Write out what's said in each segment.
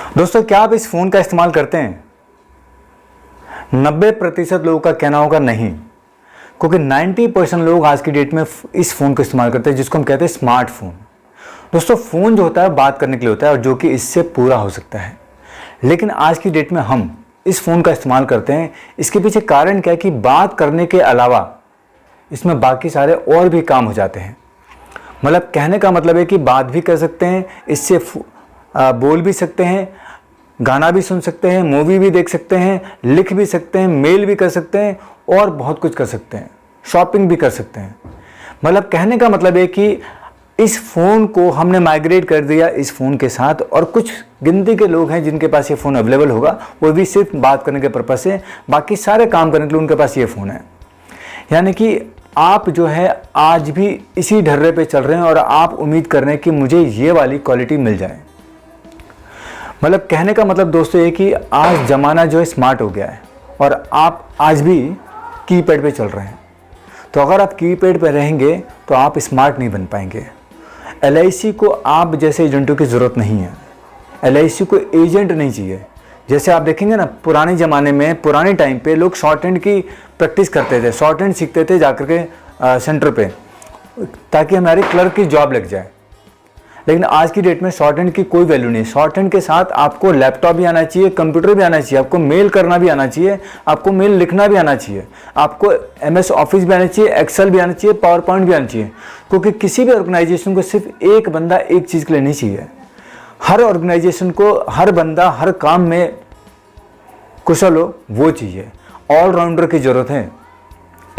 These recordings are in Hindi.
दोस्तों, क्या आप इस फ़ोन का इस्तेमाल करते हैं? 90% लोगों का कहना होगा नहीं, क्योंकि 90% लोग आज की डेट में इस फ़ोन को इस्तेमाल करते हैं जिसको हम कहते हैं स्मार्टफोन। दोस्तों, फ़ोन जो होता है बात करने के लिए होता है और जो कि इससे पूरा हो सकता है, लेकिन आज की डेट में हम इस फ़ोन का इस्तेमाल करते हैं। इसके पीछे कारण क्या है कि बात करने के अलावा इसमें बाकी सारे और भी काम हो जाते हैं। मतलब कहने का मतलब है कि बात भी कर सकते हैं, इससे बोल भी सकते हैं, गाना भी सुन सकते हैं, मूवी भी देख सकते हैं, लिख भी सकते हैं, मेल भी कर सकते हैं और बहुत कुछ कर सकते हैं, शॉपिंग भी कर सकते हैं। मतलब कहने का मतलब है कि इस फ़ोन को हमने माइग्रेट कर दिया इस फ़ोन के साथ, और कुछ गिनती के लोग हैं जिनके पास ये फ़ोन अवेलेबल होगा, वो भी सिर्फ बात करने के पर्पज़ से, बाकी सारे काम करने के लिए उनके पास ये फ़ोन है। यानी कि आप जो है आज भी इसी ढर्रे पे चल रहे हैं और आप उम्मीद कर रहे हैं कि मुझे ये वाली क्वालिटी मिल जाए। मतलब कहने का मतलब दोस्तों ये कि आज ज़माना जो है स्मार्ट हो गया है और आप आज भी कीपैड पे चल रहे हैं। तो अगर आप कीपैड पे रहेंगे तो आप स्मार्ट नहीं बन पाएंगे। LIC को आप जैसे एजेंटों की ज़रूरत नहीं है। LIC को एजेंट नहीं चाहिए। जैसे आप देखेंगे ना, पुराने ज़माने में, पुराने टाइम पे लोग शॉर्ट हैंड की प्रैक्टिस करते थे, शॉर्ट हैंड सीखते थे जाकर के सेंटर पे, ताकि हमारे क्लर्क की जॉब लग जाए। लेकिन आज की डेट में शॉर्ट हैंड की कोई वैल्यू नहीं। शॉर्ट हैंड के साथ आपको लैपटॉप भी आना चाहिए, कंप्यूटर भी आना चाहिए, आपको मेल करना भी आना चाहिए, आपको मेल लिखना भी आना चाहिए, आपको MS ऑफिस भी आना चाहिए, एक्सेल भी आना चाहिए, पावर पॉइंट भी आना चाहिए। क्योंकि किसी भी ऑर्गेनाइजेशन को सिर्फ एक बंदा एक चीज़ के लिए नहीं चाहिए। हर ऑर्गेनाइजेशन को हर बंदा हर काम में कुशल हो, वो चाहिए। ऑलराउंडर की ज़रूरत है,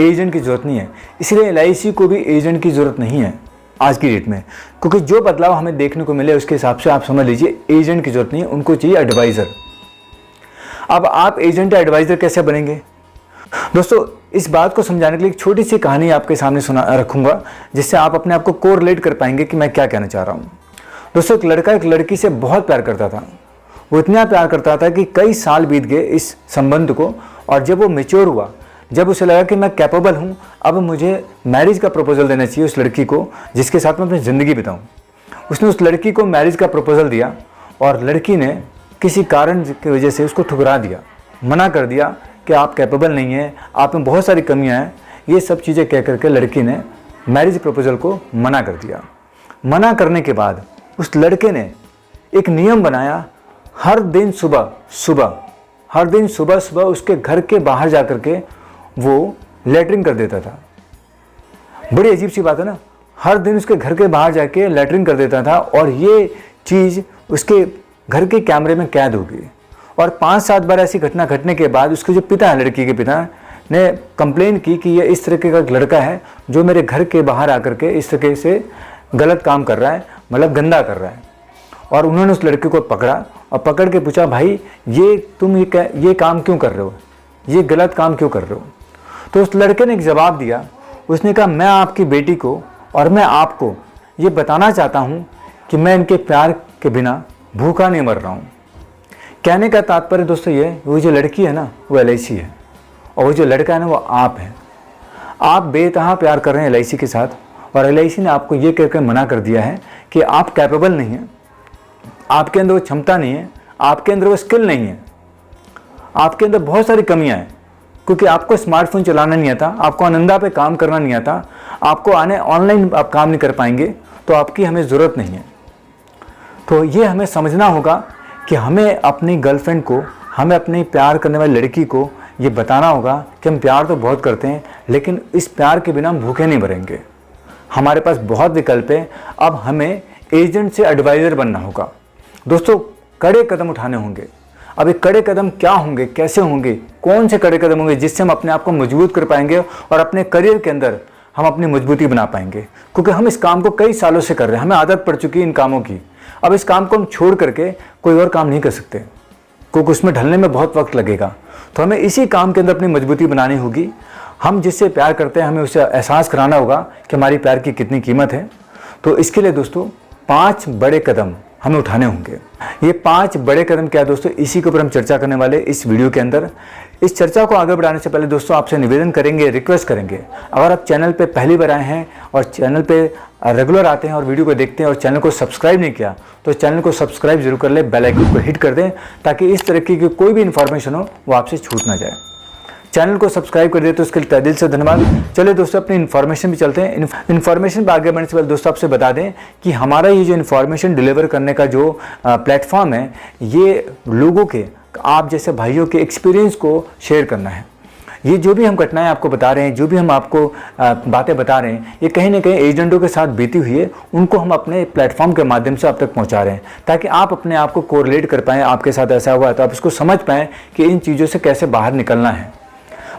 एजेंट की ज़रूरत नहीं है। इसलिए LIC को भी एजेंट की ज़रूरत नहीं है आज की डेट में, क्योंकि जो बदलाव हमें देखने को मिले उसके हिसाब से आप समझ लीजिए एजेंट की ज़रूरत नहीं है, उनको चाहिए एडवाइज़र। अब आप एजेंट या एडवाइज़र कैसे बनेंगे? दोस्तों, इस बात को समझाने के लिए एक छोटी सी कहानी आपके सामने रखूँगा, जिससे आप अपने आप को कोरिलेट कर पाएंगे कि मैं क्या कहना चाह रहा हूँ। दोस्तों, एक लड़का एक लड़की से बहुत प्यार करता था। वो इतना प्यार करता था कि कई साल बीत गए इस संबंध को, और जब वो मैच्योर हुआ, जब उसे लगा कि मैं कैपेबल हूँ, अब मुझे मैरिज का प्रपोजल देना चाहिए उस लड़की को जिसके साथ मैं अपनी ज़िंदगी बिताऊँ, उसने उस लड़की को मैरिज का प्रपोजल दिया और लड़की ने किसी कारण की वजह से उसको ठुकरा दिया, मना कर दिया कि आप कैपेबल नहीं हैं, आप में बहुत सारी कमियां हैं। ये सब चीज़ें कह करके लड़की ने मैरिज प्रपोजल को मना कर दिया। मना करने के बाद उस लड़के ने एक नियम बनाया, हर दिन सुबह उसके घर के बाहर जा कर के वो लेटरिंग कर देता था। बड़ी अजीब सी बात है ना, हर दिन उसके घर के बाहर जाके लेटरिंग कर देता था और ये चीज़ उसके घर के कैमरे में कैद हो गई। और 5-7 बार ऐसी घटना घटने के बाद उसके जो पिता है, लड़की के पिता ने कंप्लेन की कि ये इस तरीके का लड़का है जो मेरे घर के बाहर आकर के इस तरीके से गलत काम कर रहा है, मतलब गंदा कर रहा है। और उन्होंने उस लड़के को पकड़ा और पकड़ के पूछा, भाई ये तुम ये काम क्यों कर रहे हो, ये गलत काम क्यों कर रहे हो? तो उस लड़के ने एक जवाब दिया। उसने कहा, मैं आपकी बेटी को और मैं आपको ये बताना चाहता हूँ कि मैं इनके प्यार के बिना भूखा नहीं मर रहा हूँ। कहने का तात्पर्य दोस्तों ये, वो जो लड़की है ना वो LIC है, और वो जो लड़का है ना वो आप है। आप बेतहा प्यार कर रहे हैं LIC के साथ, और LIC ने आपको ये कहकर मना कर दिया है कि आप कैपेबल नहीं हैं, आपके अंदर वो क्षमता नहीं है, आपके अंदर वो स्किल नहीं है, आपके अंदर बहुत सारी कमियां हैं, क्योंकि आपको स्मार्टफोन चलाना नहीं आता, आपको आनंदा पे काम करना नहीं आता, आपको ऑनलाइन आप काम नहीं कर पाएंगे, तो आपकी हमें ज़रूरत नहीं है। तो ये हमें समझना होगा कि हमें अपनी गर्लफ्रेंड को, हमें अपनी प्यार करने वाली लड़की को ये बताना होगा कि हम प्यार तो बहुत करते हैं, लेकिन इस प्यार के बिना हम भूखे नहीं मरेंगे। हमारे पास बहुत विकल्प है। अब हमें एजेंट से एडवाइज़र बनना होगा। दोस्तों, कड़े कदम उठाने होंगे। अब ये कड़े कदम क्या होंगे, कैसे होंगे, कौन से कड़े कदम होंगे जिससे हम अपने आप को मजबूत कर पाएंगे और अपने करियर के अंदर हम अपनी मजबूती बना पाएंगे? क्योंकि हम इस काम को कई सालों से कर रहे हैं, हमें आदत पड़ चुकी है इन कामों की। अब इस काम को हम छोड़ करके कोई और काम नहीं कर सकते, क्योंकि उसमें ढलने में बहुत वक्त लगेगा। तो हमें इसी काम के अंदर अपनी मजबूती बनानी होगी। हम जिससे प्यार करते हैं हमें उसे एहसास कराना होगा कि हमारी प्यार की कितनी कीमत है। तो इसके लिए दोस्तों 5 बड़े कदम हमें उठाने होंगे। ये 5 बड़े कदम क्या है दोस्तों, इसी के ऊपर हम चर्चा करने वाले इस वीडियो के अंदर। इस चर्चा को आगे बढ़ाने से पहले दोस्तों आपसे निवेदन करेंगे, रिक्वेस्ट करेंगे, अगर आप चैनल पे पहली बार आए हैं और चैनल पे रेगुलर आते हैं और वीडियो को देखते हैं और चैनल को सब्सक्राइब नहीं किया तो चैनल को सब्सक्राइब जरूर कर ले, बेल आइकन को हिट कर दें ताकि इस तरीके की कोई भी इन्फॉर्मेशन हो वो आपसे छूट ना जाए। चैनल को सब्सक्राइब कर दिए तो उसके लिए तहे दिल से धन्यवाद। चलिए दोस्तों अपनी इन्फॉर्मेशन भी चलते हैं। इन्फॉर्मेशन पर आगे बढ़ने से पहले दोस्तों आपसे बता दें कि हमारा ये जो इन्फॉर्मेशन डिलीवर करने का जो प्लेटफॉर्म है, ये लोगों के, आप जैसे भाइयों के एक्सपीरियंस को शेयर करना है। ये जो भी हम घटनाएं आपको बता रहे हैं, जो भी हम आपको बातें बता रहे हैं, ये कहीं ना कहीं एजेंटों के साथ बीती हुई है, उनको हम अपने प्लेटफॉर्म के माध्यम से आप तक पहुंचा रहे हैं ताकि आप अपने आप को कोरिलेट कर पाएँ। आपके साथ ऐसा हुआ है तो आप इसको समझ पाएँ कि इन चीज़ों से कैसे बाहर निकलना है।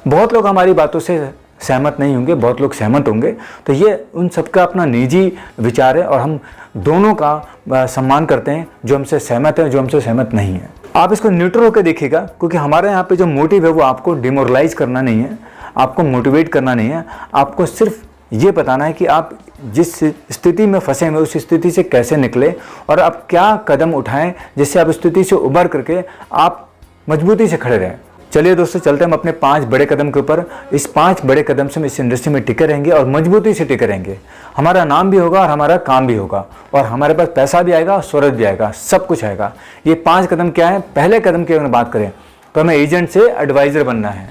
बहुत लोग हमारी बातों से सहमत नहीं होंगे, बहुत लोग सहमत होंगे, तो ये उन सबका अपना निजी विचार है और हम दोनों का सम्मान करते हैं, जो हमसे सहमत है, जो हमसे सहमत नहीं है। आप इसको न्यूट्रल होकर देखिएगा, क्योंकि हमारे यहाँ पे जो मोटिव है वो आपको डिमोरलाइज करना नहीं है, आपको मोटिवेट करना नहीं है, आपको सिर्फ ये बताना है कि आप जिस स्थिति में फंसे हुए उस स्थिति से कैसे निकले और आप क्या कदम उठाएं जिससे आप स्थिति से उबर करके आप मजबूती से खड़े रहें। चलिए दोस्तों चलते हैं हम अपने 5 बड़े कदम के ऊपर। इस 5 बड़े कदम से हम इस इंडस्ट्री में टिके रहेंगे और मजबूती से टिके रहेंगे। हमारा नाम भी होगा और हमारा काम भी होगा और हमारे पास पैसा भी आएगा और शोहरत भी आएगा, सब कुछ आएगा। ये 5 कदम क्या है? पहले कदम की अगर बात करें तो हमें एजेंट से एडवाइज़र बनना है।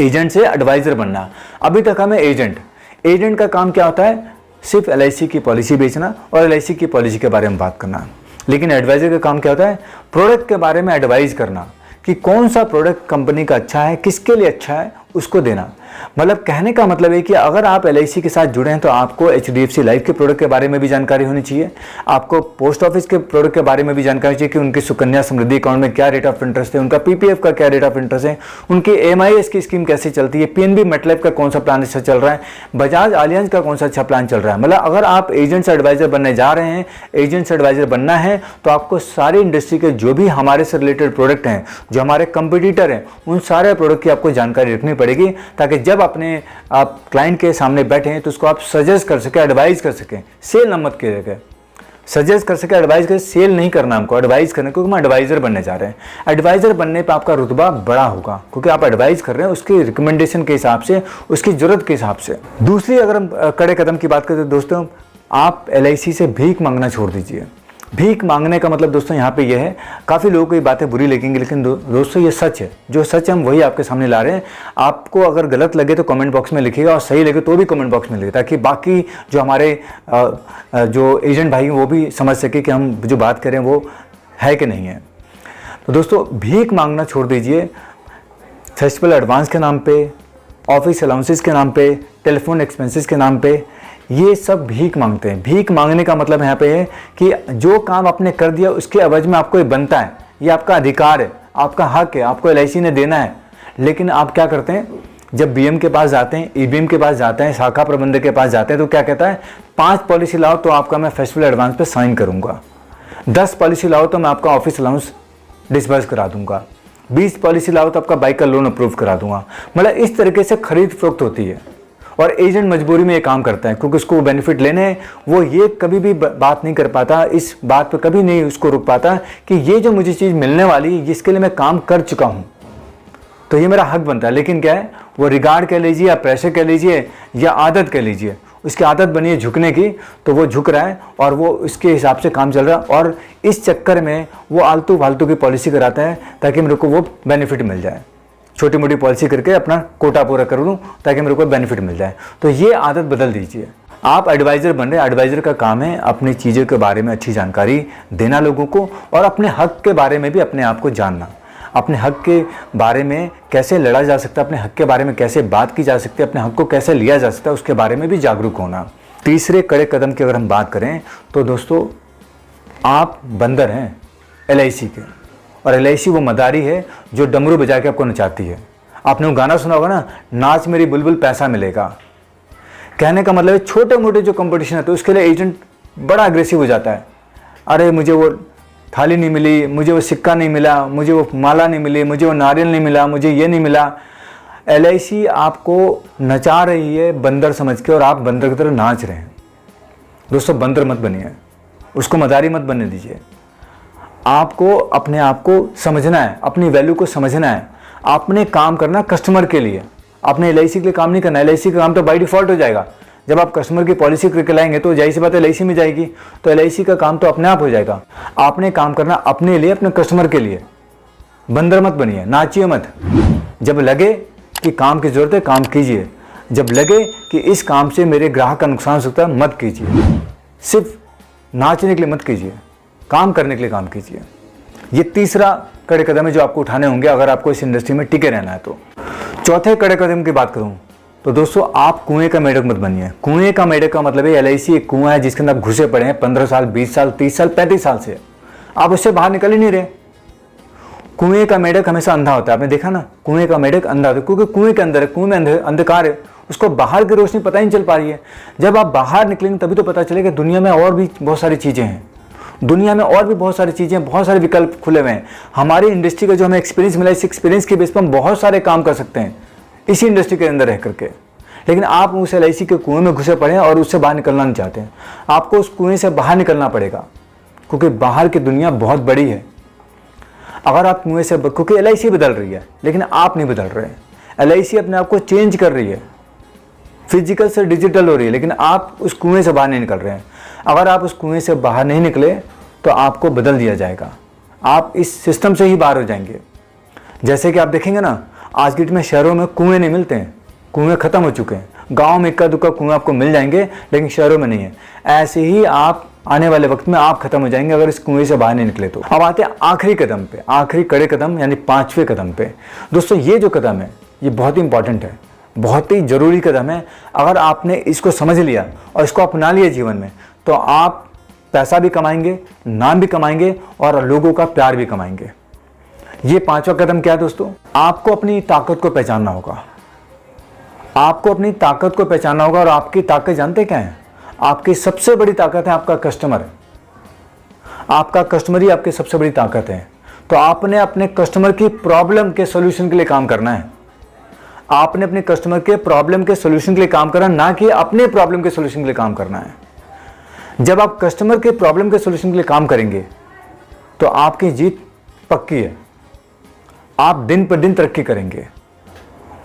एजेंट से एडवाइज़र बनना। अभी तक हमें एजेंट का काम क्या होता है? सिर्फ LIC की पॉलिसी बेचना और LIC की पॉलिसी के बारे में बात करना। लेकिन एडवाइज़र का काम क्या होता है? प्रोडक्ट के बारे में एडवाइज़ करना कि कौन सा प्रोडक्ट कंपनी का अच्छा है, किसके लिए अच्छा है, उसको देना। मतलब कहने का मतलब है कि अगर आप LIC के साथ जुड़े हैं तो आपको HDFC लाइफ के प्रोडक्ट के बारे में भी जानकारी होनी चाहिए, आपको पोस्ट ऑफिस के प्रोडक्ट के बारे में भी जानकारी चाहिए कि उनकी सुकन्या समृद्धि अकाउंट में क्या रेट ऑफ इंटरेस्ट है, उनका PPF का क्या रेट ऑफ इंटरेस्ट है, उनकी MIS की स्कीम कैसे चलती है, PNB मेटलाइफ का कौन सा प्लान अच्छा चल रहा है, बजाज आलियांज का कौन सा अच्छा प्लान चल रहा है। मतलब अगर आप एजेंट्स एडवाइजर बनने जा रहे हैं, एजेंट्स एडवाइजर बनना है तो आपको सारी इंडस्ट्री के जो भी हमारे से रिलेटेड प्रोडक्ट हैं, जो हमारे कंपटीटर हैं, उन सारे प्रोडक्ट की आपको जानकारी रखनी पड़ेगी ताकि जब अपने आप क्लाइंट के सामने बैठे हैं तो उसको आप सजेस्ट कर सके, एडवाइस कर सकें। सेल ना मत कीजिएगा, सजेस्ट कर सके, एडवाइस कर, सेल नहीं करना हमको, एडवाइस करना, क्योंकि हम एडवाइजर बनने जा रहे हैं। एडवाइजर बनने पे आपका रुतबा बड़ा होगा क्योंकि आप एडवाइस कर रहे हैं उसकी रिकमेंडेशन के हिसाब से, उसकी जरूरत के हिसाब से। दूसरी अगर हम कड़े कदम की बात करें तो दोस्तों आप LIC से भीख मांगना छोड़ दीजिए। भीख मांगने का मतलब दोस्तों यहाँ पे ये है, काफ़ी लोगों को ये बातें बुरी लगेंगी लेकिन दोस्तों ये सच है। जो सच है हम वही आपके सामने ला रहे हैं। आपको अगर गलत लगे तो कमेंट बॉक्स में लिखिएगा और सही लगे तो भी कमेंट बॉक्स में लिखिए ताकि बाकी जो हमारे जो एजेंट भाई हैं वो भी समझ सके कि हम जो बात करें वो है कि नहीं है। तो दोस्तों भीख मांगना छोड़ दीजिए। फेस्टिवल एडवांस के नाम पर, ऑफिस अलाउंसेस के नाम पर, टेलीफोन एक्सपेंसेस के नाम पर, ये सब भीख मांगते हैं। भीख मांगने का मतलब यहाँ पे है कि जो काम आपने कर दिया उसके एवज में आपको ये बनता है, ये आपका अधिकार है, आपका हक है, आपको LIC ने देना है। लेकिन आप क्या करते हैं? जब BM के पास जाते हैं, EBM के पास जाते हैं, शाखा प्रबंधक के पास जाते हैं तो क्या कहता है? 5 पॉलिसी लाओ तो आपका मैं फेस्टिवल एडवांस पे साइन करूँगा, 10 पॉलिसी लाओ तो मैं आपका ऑफिस अलाउंस डिस्बर्स करा दूंगा, 20 पॉलिसी लाओ तो आपका बाइक का लोन अप्रूव करा दूंगा। मतलब इस तरीके से खरीद फरोख्त होती है और एजेंट मजबूरी में ये काम करता है क्योंकि उसको बेनिफिट लेने हैं। वो ये कभी भी बात नहीं कर पाता, इस बात पर कभी नहीं उसको रुक पाता कि ये जो मुझे चीज़ मिलने वाली है जिसके लिए मैं काम कर चुका हूँ तो ये मेरा हक बनता है। लेकिन क्या है, वो रिगार्ड कह लीजिए या प्रेशर कह लीजिए या आदत कह लीजिए, उसकी आदत बनी है झुकने की तो वो झुक रहा है और वो उसके हिसाब से काम चल रहा है और इस चक्कर में वो आलतू फालतू की पॉलिसी कराता है ताकि मेरे को वो बेनिफिट मिल जाए, छोटी मोटी पॉलिसी करके अपना कोटा पूरा कर लूँ ताकि मेरे को बेनिफिट मिल जाए। तो ये आदत बदल दीजिए। आप एडवाइज़र बन रहे हैं, एडवाइज़र का काम है अपनी चीज़ों के बारे में अच्छी जानकारी देना लोगों को और अपने हक के बारे में भी अपने आप को जानना, अपने हक के बारे में कैसे लड़ा जा सकता है, अपने हक के बारे में कैसे बात की जा सकती है, अपने हक को कैसे लिया जा सकता है, उसके बारे में भी जागरूक होना। तीसरे कड़े कदम की अगर हम बात करें तो दोस्तों आप बंदर हैं LIC के और LIC वो मदारी है जो डमरू बजा के आपको नचाती है। आपने वो गाना सुना होगा ना, नाच मेरी बुलबुल पैसा मिलेगा। कहने का मतलब है छोटे मोटे जो कंपटीशन है तो उसके लिए एजेंट बड़ा अग्रेसिव हो जाता है। अरे मुझे वो थाली नहीं मिली, मुझे वो सिक्का नहीं मिला, मुझे वो माला नहीं मिली, मुझे वो नारियल नहीं मिला, मुझे ये नहीं मिला। LIC आपको नचा रही है बंदर समझ के और आप बंदर की तरह नाच रहे हैं। दोस्तों बंदर मत बनिए, उसको मदारी मत बनने दीजिए। आपको अपने आप को समझना है, अपनी वैल्यू को समझना है। आपने काम करना कस्टमर के लिए, आपने LIC के लिए काम नहीं करना। LIC का काम तो बाय डिफॉल्ट हो जाएगा। जब आप कस्टमर की पॉलिसी करके लाएंगे तो जाहिर सी बात है LIC में जाएगी, तो LIC का काम तो अपने आप हो जाएगा। आपने काम करना अपने लिए, अपने कस्टमर के लिए। बंदर मत बनिए, नाचिए मत। जब लगे कि काम की जरूरत है काम कीजिए, जब लगे कि इस काम से मेरे ग्राहक का नुकसान हो सकता है मत कीजिए। सिर्फ नाचने के लिए मत कीजिए, काम करने के लिए काम कीजिए। ये तीसरा कड़े कदम है जो आपको उठाने होंगे अगर आपको इस इंडस्ट्री में टिके रहना है तो। चौथे कड़े कदम की बात करूं तो दोस्तों, आप कुएं का मेढक मत बनिए। कुएं का मेढक का मतलब है LIC एक कुआं है जिसके अंदर आप घुसे पड़े हैं 15 साल, 20 साल, 30 साल, 35 साल से, आप उससे बाहर निकल ही नहीं रहे। कुएं का मेढक हमेशा अंधा होता है, आपने देखा ना, कुएं का मेढक अंधा होता है क्योंकि कुएं के अंदर है, कुएं में अंधकार है, उसको बाहर की रोशनी पता ही नहीं चल पा रही है। जब आप बाहर निकलेंगे तभी तो पता चलेगा दुनिया में और भी बहुत सारी चीज़ें हैं, दुनिया में और भी बहुत सारी चीज़ें, बहुत सारे विकल्प खुले हुए हैं। हमारी इंडस्ट्री का जो हमें एक्सपीरियंस मिला, इस एक्सपीरियंस के बेस पर हम बहुत सारे काम कर सकते हैं इसी इंडस्ट्री के अंदर रह करके। लेकिन आप उस LIC के कुएं में घुसे पड़े हैं और उससे बाहर निकलना नहीं चाहते हैं। आपको उस कुएं से बाहर निकलना पड़ेगा क्योंकि बाहर की दुनिया बहुत बड़ी है। अगर आप कुएं से, क्योंकि LIC बदल रही है लेकिन आप नहीं बदल रहे हैं। LIC अपने आप को चेंज कर रही है, फिजिकल से डिजिटल हो रही है, लेकिन आप उस कुएं से बाहर नहीं निकल रहे हैं। अगर आप उस कुएं से बाहर नहीं निकले तो आपको बदल दिया जाएगा, आप इस सिस्टम से ही बाहर हो जाएंगे। जैसे कि आप देखेंगे ना, आज की डेट में शहरों में कुएं नहीं मिलते हैं, कुएं खत्म हो चुके हैं। गांव में इक्का दुक्का कुएं आपको मिल जाएंगे लेकिन शहरों में नहीं है। ऐसे ही आप आने वाले वक्त में आप खत्म हो जाएंगे अगर इस कुएं से बाहर नहीं निकले तो। अब आते हैं आखिरी कदम पे, आखिरी कड़े कदम यानी 5वें कदम पे। दोस्तों, ये जो कदम है ये बहुत ही इंपॉर्टेंट है, बहुत ही जरूरी कदम है। अगर आपने इसको समझ लिया और इसको अपना लिया जीवन में तो आप पैसा भी कमाएंगे, नाम भी कमाएंगे और लोगों का प्यार भी कमाएंगे। ये 5वां कदम क्या है दोस्तों? आपको अपनी ताकत को पहचानना होगा। आपको अपनी ताकत को पहचानना होगा और आपकी ताकत जानते क्या है? आपकी सबसे बड़ी ताकत है आपका कस्टमर। आपका कस्टमर ही आपकी सबसे बड़ी ताकत है। तो आपने अपने कस्टमर की प्रॉब्लम के सॉल्यूशन के लिए काम करना है। आपने अपने कस्टमर के प्रॉब्लम के सॉल्यूशन के लिए काम करना, ना कि अपने प्रॉब्लम के सॉल्यूशन के लिए काम करना है। जब आप कस्टमर के प्रॉब्लम के सॉल्यूशन के लिए काम करेंगे तो आपकी जीत पक्की है। आप दिन पर दिन तरक्की करेंगे।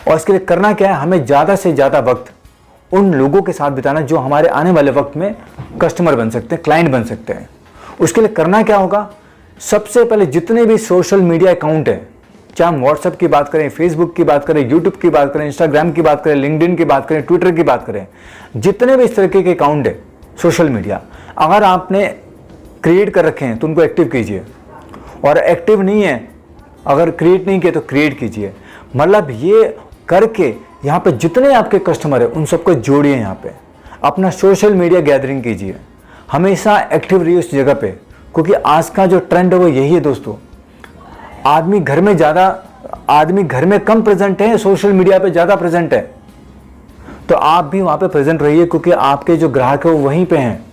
और इसके लिए करना क्या है? हमें ज़्यादा से ज़्यादा वक्त उन लोगों के साथ बिताना जो हमारे आने वाले वक्त में कस्टमर बन सकते हैं, क्लाइंट बन सकते हैं। उसके लिए करना क्या होगा? सबसे पहले जितने भी सोशल मीडिया अकाउंट हैं, चाहे हम व्हाट्सएप की बात करें, फेसबुक की बात करें, यूट्यूब की बात करें, इंस्टाग्राम की बात करें, लिंक्डइन की बात करें, ट्विटर की बात करें, जितने भी इस तरीके के अकाउंट है सोशल मीडिया, अगर आपने क्रिएट कर रखे हैं तो उनको एक्टिव कीजिए। और एक्टिव नहीं है, अगर क्रिएट नहीं किए तो क्रिएट कीजिए। मतलब ये करके यहाँ पे जितने आपके कस्टमर है उन सबको जोड़िए। यहाँ पे अपना सोशल मीडिया गैदरिंग कीजिए, हमेशा एक्टिव रहिए उस जगह पे, क्योंकि आज का जो ट्रेंड है वो यही है दोस्तों। आदमी घर में कम प्रेजेंट है, सोशल मीडिया पे ज़्यादा प्रेजेंट है। तो आप भी वहाँ पे प्रेजेंट रहिए क्योंकि आपके जो ग्राहक है वो वहीं पे हैं।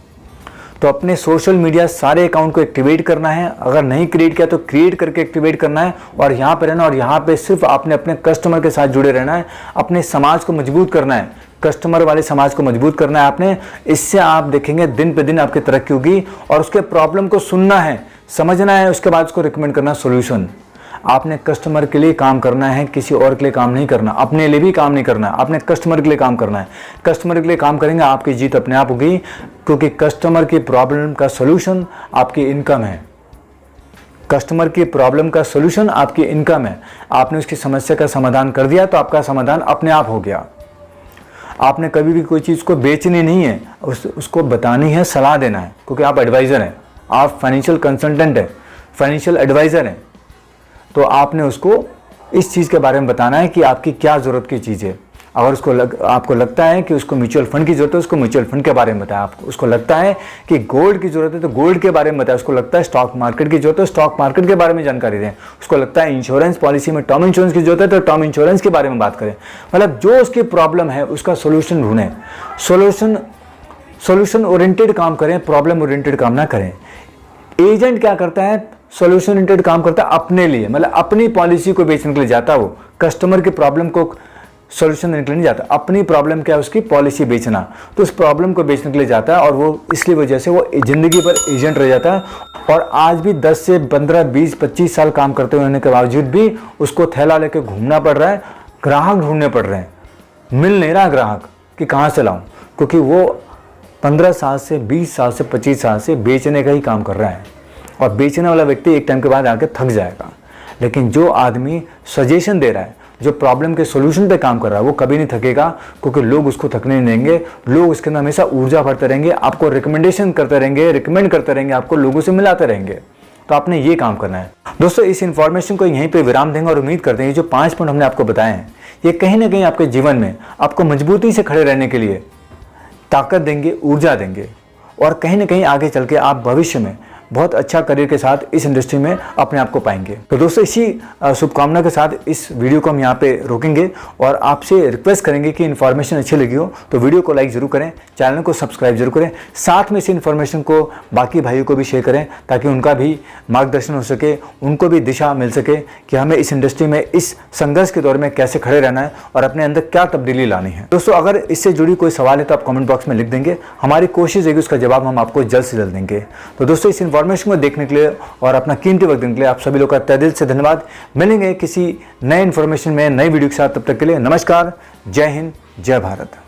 तो अपने सोशल मीडिया सारे अकाउंट को एक्टिवेट करना है। अगर नहीं क्रिएट किया तो क्रिएट करके एक्टिवेट करना है और यहाँ पे रहना। और यहाँ पे सिर्फ आपने अपने कस्टमर के साथ जुड़े रहना है। अपने समाज को मजबूत करना है, कस्टमर वाले समाज को मजबूत करना है आपने। इससे आप देखेंगे दिन पे दिन आपकी तरक्की होगी। और उसके प्रॉब्लम को सुनना है, समझना है, उसके बाद उसको रिकमेंड करना सोल्यूशन। आपने कस्टमर के लिए काम करना है, किसी और के लिए काम नहीं करना, अपने लिए भी काम नहीं करना, आपने कस्टमर के लिए काम करना है। कस्टमर के लिए काम करेंगे आपकी जीत अपने आप होगी, क्योंकि कस्टमर की प्रॉब्लम का सोल्यूशन आपकी इनकम है। कस्टमर की प्रॉब्लम का सोल्यूशन आपकी इनकम है। आपने उसकी समस्या का समाधान कर दिया तो आपका समाधान अपने आप हो गया। आपने कभी भी कोई चीज़ को बेचनी नहीं है, उसको बतानी है, सलाह देना है, क्योंकि आप एडवाइज़र हैं, आप फाइनेंशियल कंसल्टेंट हैं, फाइनेंशियल एडवाइज़र हैं। तो आपने उसको इस चीज़ के बारे में बताना है कि आपकी क्या ज़रूरत की चीज़ है। अगर आपको लगता है कि उसको म्यूचुअल फंड की ज़रूरत है, उसको म्यूचुअल फंड के बारे में बताया। आपको उसको लगता है कि गोल्ड की ज़रूरत है तो गोल्ड के बारे में बताया। उसको लगता है स्टॉक मार्केट की ज़रूरत है, स्टॉक मार्केट के बारे में जानकारी दें। उसको लगता है इंश्योरेंस पॉलिसी में टर्म इंश्योरेंस की ज़रूरत है तो टर्म इंश्योरेंस के बारे में बात करें। मतलब जो उसकी प्रॉब्लम है उसका सोल्यूशन ढूंढें। सोल्यूशन ओरिएंटेड काम करें, प्रॉब्लम ओरिएंटेड काम ना करें। एजेंट क्या करता है? सॉल्यूशन ओरिएंटेड काम करता है अपने लिए, मतलब अपनी पॉलिसी को बेचने के लिए जाता है। वो कस्टमर की प्रॉब्लम को सॉल्यूशन देने के लिए नहीं जाता। अपनी प्रॉब्लम क्या है उसकी पॉलिसी बेचना, तो उस प्रॉब्लम को बेचने के लिए जाता है और वो इसलिए वजह से वो ज़िंदगी भर एजेंट रह जाता है। और आज भी 10 से 15, 20, 25 साल काम करते होने के बावजूद भी उसको थैला लेके घूमना पड़ रहा है, ग्राहक ढूंढने पड़ रहे हैं, मिल नहीं रहा ग्राहक कि कहाँ से लाऊं, क्योंकि वो 15 साल से 20 साल से 25 साल से बेचने का ही काम कर रहा है। और बेचने वाला व्यक्ति एक टाइम के बाद आके थक जाएगा, लेकिन जो आदमी सजेशन दे रहा है, जो प्रॉब्लम के सॉल्यूशन पे काम कर रहा है, वो कभी नहीं थकेगा, क्योंकि लोग उसको थकने नहीं देंगे। लोग उसके अंदर हमेशा ऊर्जा भरते रहेंगे, आपको रिकमेंडेशन करते रहेंगे, रिकमेंड करते रहेंगे, आपको लोगों से मिलाते रहेंगे। तो आपने ये काम करना है। दोस्तों, इस इन्फॉर्मेशन को यहीं पे विराम देंगे और उम्मीद करते हैं जो 5 पॉइंट हमने आपको बताए हैं, ये कहीं ना कहीं आपके जीवन में आपको मजबूती से खड़े रहने के लिए ताकत देंगे, ऊर्जा देंगे, और कहीं ना कहीं आगे चल के आप भविष्य में बहुत अच्छा करियर के साथ इस इंडस्ट्री में अपने आप को पाएंगे। तो दोस्तों, इसी शुभकामना के साथ इस वीडियो को हम यहाँ पे रोकेंगे और आपसे रिक्वेस्ट करेंगे कि इन्फॉर्मेशन अच्छी लगी हो तो वीडियो को लाइक जरूर करें, चैनल को सब्सक्राइब जरूर करें, साथ में इस इन्फॉर्मेशन को बाकी भाइयों को भी शेयर करें ताकि उनका भी मार्गदर्शन हो सके, उनको भी दिशा मिल सके कि हमें इस इंडस्ट्री में इस संघर्ष के दौर में कैसे खड़े रहना है और अपने अंदर क्या तब्दीली लानी है। दोस्तों, अगर इससे जुड़ी कोई सवाल है तो आप कमेंट बॉक्स में लिख देंगे, हमारी कोशिश रहेगी उसका जवाब हम आपको जल्द से जल्द देंगे। तो दोस्तों, इस इन्फॉर्मेशन को देखने के लिए और अपना कीमती वक्त देने के लिए आप सभी लोग का तहे दिल से धन्यवाद। मिलेंगे किसी नए इन्फॉर्मेशन में, नई वीडियो के साथ, तब तक के लिए नमस्कार, जय हिंद, जय भारत।